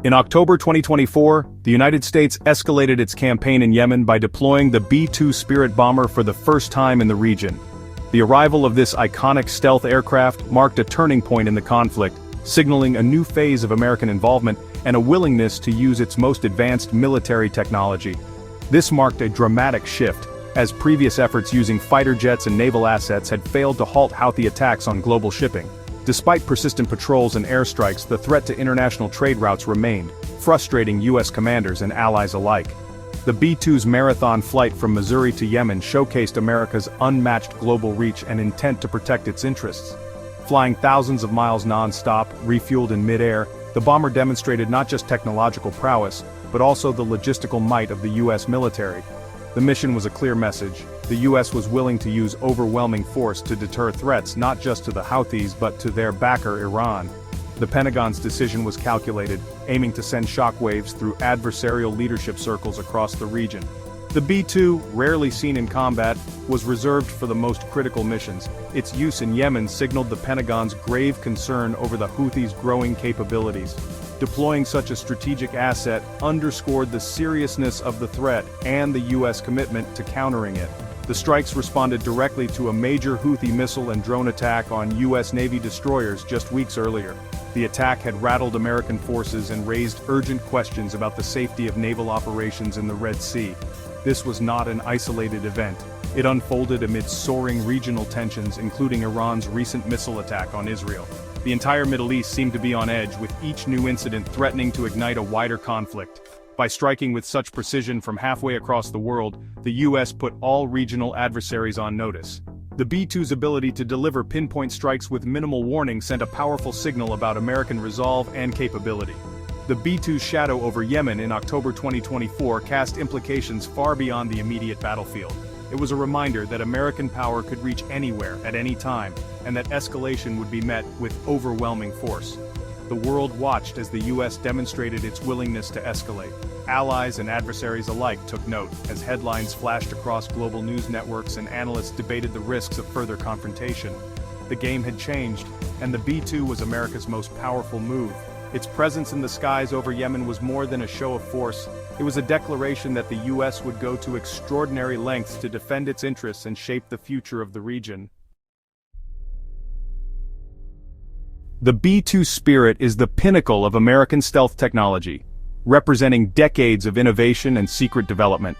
In October 2024, the United States escalated its campaign in Yemen by deploying the B-2 Spirit bomber for the first time in the region. The arrival of this iconic stealth aircraft marked a turning point in the conflict, signaling a new phase of American involvement and a willingness to use its most advanced military technology. This marked a dramatic shift, as previous efforts using fighter jets and naval assets had failed to halt Houthi attacks on global shipping. Despite persistent patrols and airstrikes, the threat to international trade routes remained, frustrating U.S. commanders and allies alike. The B-2's marathon flight from Missouri to Yemen showcased America's unmatched global reach and intent to protect its interests. Flying thousands of miles non-stop, refueled in mid-air, the bomber demonstrated not just technological prowess, but also the logistical might of the U.S. military. The mission was a clear message. The U.S. was willing to use overwhelming force to deter threats not just to the Houthis but to their backer Iran. The Pentagon's decision was calculated, aiming to send shockwaves through adversarial leadership circles across the region. The B-2, rarely seen in combat, was reserved for the most critical missions. Its use in Yemen signaled the Pentagon's grave concern over the Houthis' growing capabilities. Deploying such a strategic asset underscored the seriousness of the threat and the U.S. commitment to countering it. The strikes responded directly to a major Houthi missile and drone attack on U.S. Navy destroyers just weeks earlier. The attack had rattled American forces and raised urgent questions about the safety of naval operations in the Red Sea. This was not an isolated event. It unfolded amid soaring regional tensions, including Iran's recent missile attack on Israel. The entire Middle East seemed to be on edge, with each new incident threatening to ignite a wider conflict. By striking with such precision from halfway across the world, the U.S. put all regional adversaries on notice. The B-2's ability to deliver pinpoint strikes with minimal warning sent a powerful signal about American resolve and capability. The B-2's shadow over Yemen in October 2024 cast implications far beyond the immediate battlefield. It was a reminder that American power could reach anywhere, at any time, and that escalation would be met with overwhelming force. The world watched as the U.S. demonstrated its willingness to escalate. Allies and adversaries alike took note, as headlines flashed across global news networks and analysts debated the risks of further confrontation. The game had changed, and the B-2 was America's most powerful move. Its presence in the skies over Yemen was more than a show of force. It was a declaration that the U.S. would go to extraordinary lengths to defend its interests and shape the future of the region. The B-2 Spirit is the pinnacle of American stealth technology, representing decades of innovation and secret development.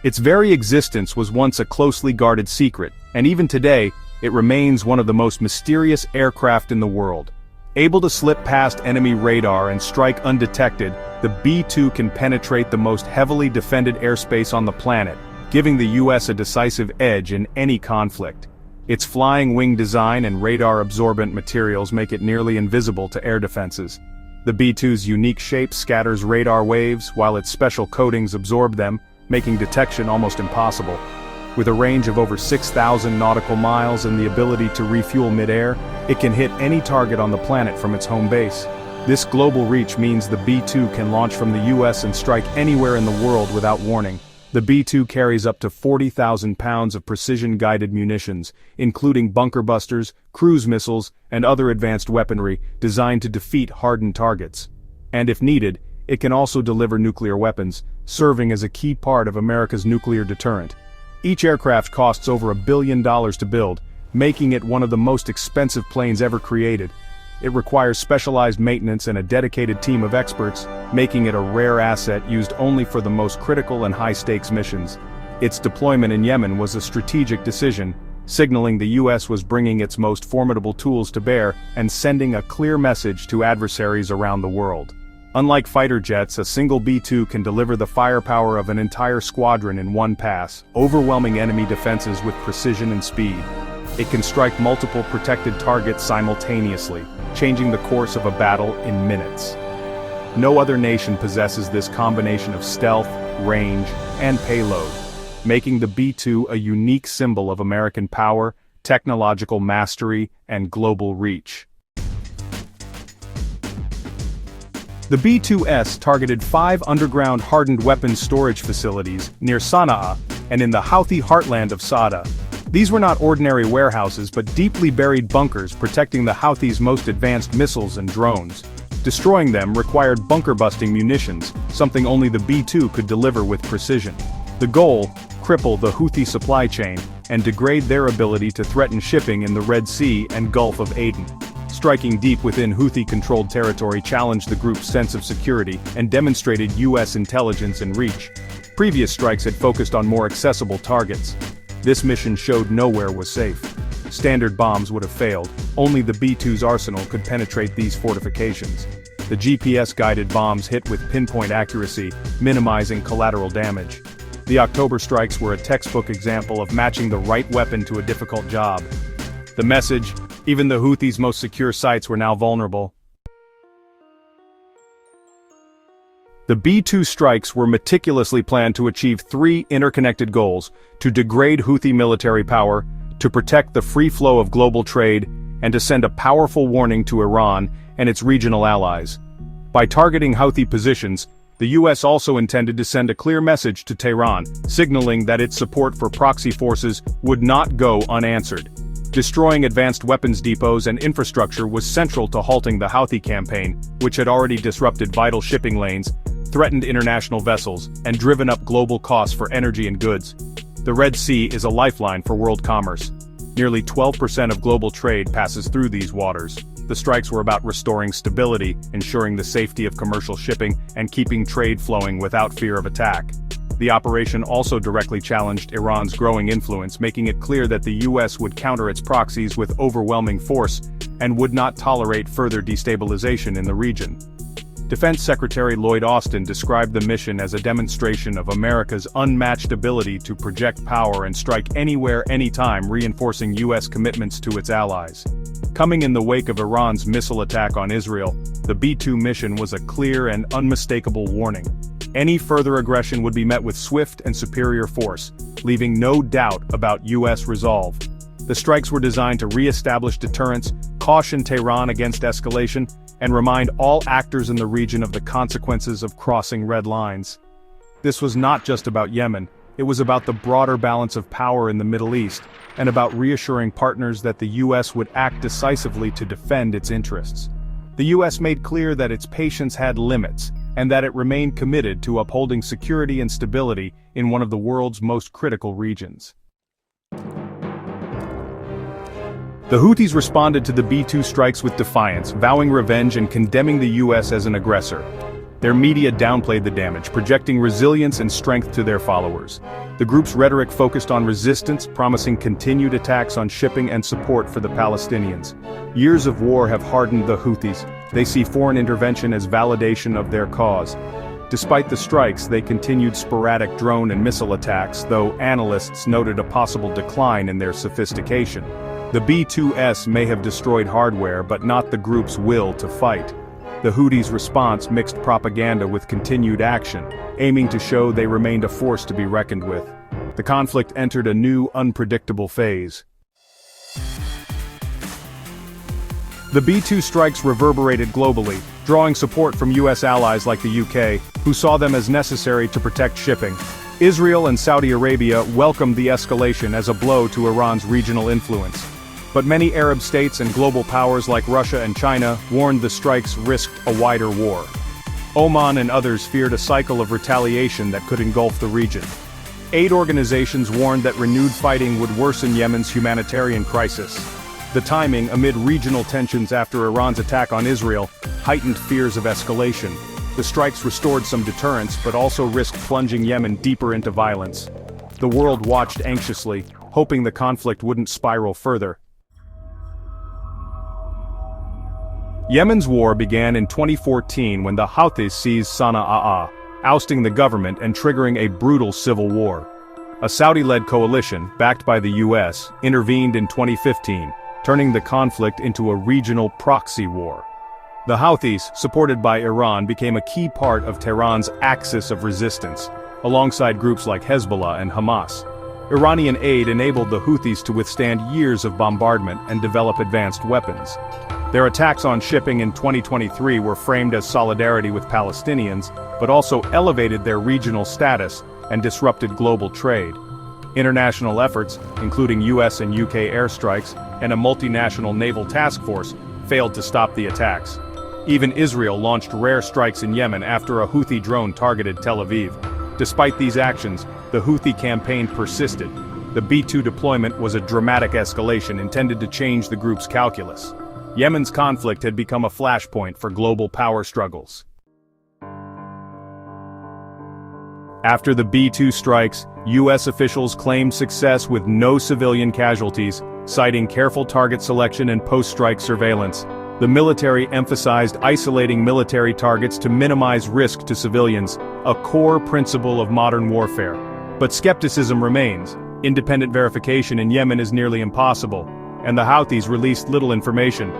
Its very existence was once a closely guarded secret, and even today, it remains one of the most mysterious aircraft in the world. Able to slip past enemy radar and strike undetected, the B-2 can penetrate the most heavily defended airspace on the planet, giving the U.S. a decisive edge in any conflict. Its flying wing design and radar-absorbent materials make it nearly invisible to air defenses. The B-2's unique shape scatters radar waves, while its special coatings absorb them, making detection almost impossible. With a range of over 6,000 nautical miles and the ability to refuel mid-air, it can hit any target on the planet from its home base. This global reach means the B-2 can launch from the U.S. and strike anywhere in the world without warning. The B-2 carries up to 40,000 pounds of precision-guided munitions, including bunker busters, cruise missiles, and other advanced weaponry designed to defeat hardened targets. And if needed, it can also deliver nuclear weapons, serving as a key part of America's nuclear deterrent. Each aircraft costs over $1 billion to build, making it one of the most expensive planes ever created. It requires specialized maintenance and a dedicated team of experts, making it a rare asset used only for the most critical and high-stakes missions. Its deployment in Yemen was a strategic decision, signaling the U.S. was bringing its most formidable tools to bear and sending a clear message to adversaries around the world. Unlike fighter jets, a single B-2 can deliver the firepower of an entire squadron in one pass, overwhelming enemy defenses with precision and speed. It can strike multiple protected targets simultaneously, changing the course of a battle in minutes. No other nation possesses this combination of stealth, range, and payload, making the B-2 a unique symbol of American power, technological mastery, and global reach. The B-2S targeted 5 underground hardened weapons storage facilities near Sana'a and in the Houthi heartland of Sada. These were not ordinary warehouses but deeply buried bunkers protecting the Houthis' most advanced missiles and drones. Destroying them required bunker-busting munitions, something only the B-2 could deliver with precision. The goal: cripple the Houthi supply chain, and degrade their ability to threaten shipping in the Red Sea and Gulf of Aden. Striking deep within Houthi-controlled territory challenged the group's sense of security and demonstrated U.S. intelligence and reach. Previous strikes had focused on more accessible targets. This mission showed nowhere was safe. Standard bombs would have failed, only the B-2's arsenal could penetrate these fortifications. The GPS-guided bombs hit with pinpoint accuracy, minimizing collateral damage. The October strikes were a textbook example of matching the right weapon to a difficult job. The message: even the Houthis' most secure sites were now vulnerable. The B-2 strikes were meticulously planned to achieve three interconnected goals: to degrade Houthi military power, to protect the free flow of global trade, and to send a powerful warning to Iran and its regional allies. By targeting Houthi positions, the U.S. also intended to send a clear message to Tehran, signaling that its support for proxy forces would not go unanswered. Destroying advanced weapons depots and infrastructure was central to halting the Houthi campaign, which had already disrupted vital shipping lanes, threatened international vessels, and driven up global costs for energy and goods. The Red Sea is a lifeline for world commerce. Nearly 12% of global trade passes through these waters. The strikes were about restoring stability, ensuring the safety of commercial shipping, and keeping trade flowing without fear of attack. The operation also directly challenged Iran's growing influence, making it clear that the U.S. would counter its proxies with overwhelming force and would not tolerate further destabilization in the region. Defense Secretary Lloyd Austin described the mission as a demonstration of America's unmatched ability to project power and strike anywhere, anytime, reinforcing U.S. commitments to its allies. Coming in the wake of Iran's missile attack on Israel, the B-2 mission was a clear and unmistakable warning. Any further aggression would be met with swift and superior force, leaving no doubt about U.S. resolve. The strikes were designed to re-establish deterrence, caution Tehran against escalation, and remind all actors in the region of the consequences of crossing red lines. This was not just about Yemen, it was about the broader balance of power in the Middle East, and about reassuring partners that the U.S. would act decisively to defend its interests. The U.S. made clear that its patience had limits, and that it remained committed to upholding security and stability in one of the world's most critical regions. The Houthis responded to the B-2 strikes with defiance, vowing revenge and condemning the U.S. as an aggressor. Their media downplayed the damage, projecting resilience and strength to their followers. The group's rhetoric focused on resistance, promising continued attacks on shipping and support for the Palestinians. Years of war have hardened the Houthis. They see foreign intervention as validation of their cause. Despite the strikes, they continued sporadic drone and missile attacks, though analysts noted a possible decline in their sophistication. The B-2s may have destroyed hardware, but not the group's will to fight. The Houthis' response mixed propaganda with continued action, aiming to show they remained a force to be reckoned with. The conflict entered a new, unpredictable phase. The B-2 strikes reverberated globally, drawing support from U.S. allies like the UK, who saw them as necessary to protect shipping. Israel and Saudi Arabia welcomed the escalation as a blow to Iran's regional influence. But many Arab states and global powers like Russia and China warned the strikes risked a wider war. Oman and others feared a cycle of retaliation that could engulf the region. Aid organizations warned that renewed fighting would worsen Yemen's humanitarian crisis. The timing, amid regional tensions after Iran's attack on Israel, heightened fears of escalation. The strikes restored some deterrence but also risked plunging Yemen deeper into violence. The world watched anxiously, hoping the conflict wouldn't spiral further. Yemen's war began in 2014 when the Houthis seized Sana'a, ousting the government and triggering a brutal civil war. A Saudi-led coalition, backed by the U.S., intervened in 2015, turning the conflict into a regional proxy war. The Houthis, supported by Iran, became a key part of Tehran's axis of resistance, alongside groups like Hezbollah and Hamas. Iranian aid enabled the Houthis to withstand years of bombardment and develop advanced weapons. Their attacks on shipping in 2023 were framed as solidarity with Palestinians, but also elevated their regional status and disrupted global trade. International efforts, including US and UK airstrikes and a multinational naval task force, failed to stop the attacks. Even Israel launched rare strikes in Yemen after a Houthi drone targeted Tel Aviv. Despite these actions, the Houthi campaign persisted. The B-2 deployment was a dramatic escalation intended to change the group's calculus. Yemen's conflict had become a flashpoint for global power struggles. After the B-2 strikes, U.S. officials claimed success with no civilian casualties, citing careful target selection and post-strike surveillance. The military emphasized isolating military targets to minimize risk to civilians, a core principle of modern warfare. But skepticism remains. Independent verification in Yemen is nearly impossible, and the Houthis released little information.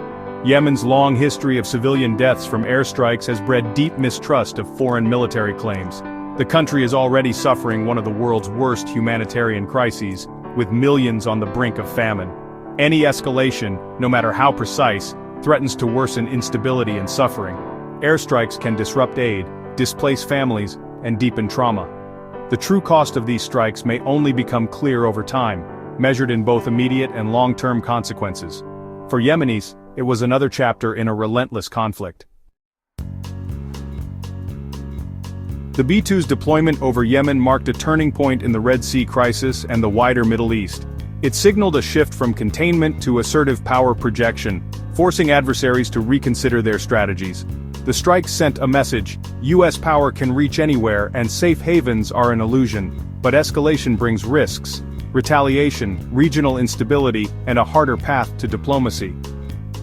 Yemen's long history of civilian deaths from airstrikes has bred deep mistrust of foreign military claims. The country is already suffering one of the world's worst humanitarian crises, with millions on the brink of famine. Any escalation, no matter how precise, threatens to worsen instability and suffering. Airstrikes can disrupt aid, displace families, and deepen trauma. The true cost of these strikes may only become clear over time, measured in both immediate and long-term consequences. For Yemenis, it was another chapter in a relentless conflict. The B-2's deployment over Yemen marked a turning point in the Red Sea crisis and the wider Middle East. It signaled a shift from containment to assertive power projection, forcing adversaries to reconsider their strategies. The strike sent a message: U.S. power can reach anywhere and safe havens are an illusion, but escalation brings risks, retaliation, regional instability, and a harder path to diplomacy.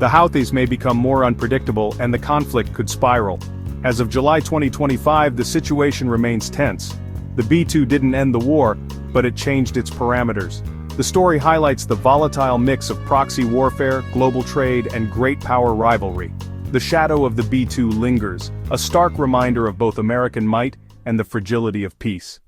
The Houthis may become more unpredictable and the conflict could spiral. As of July 2025, the situation remains tense. The B-2 didn't end the war, but it changed its parameters. The story highlights the volatile mix of proxy warfare, global trade, and great power rivalry. The shadow of the B-2 lingers, a stark reminder of both American might and the fragility of peace.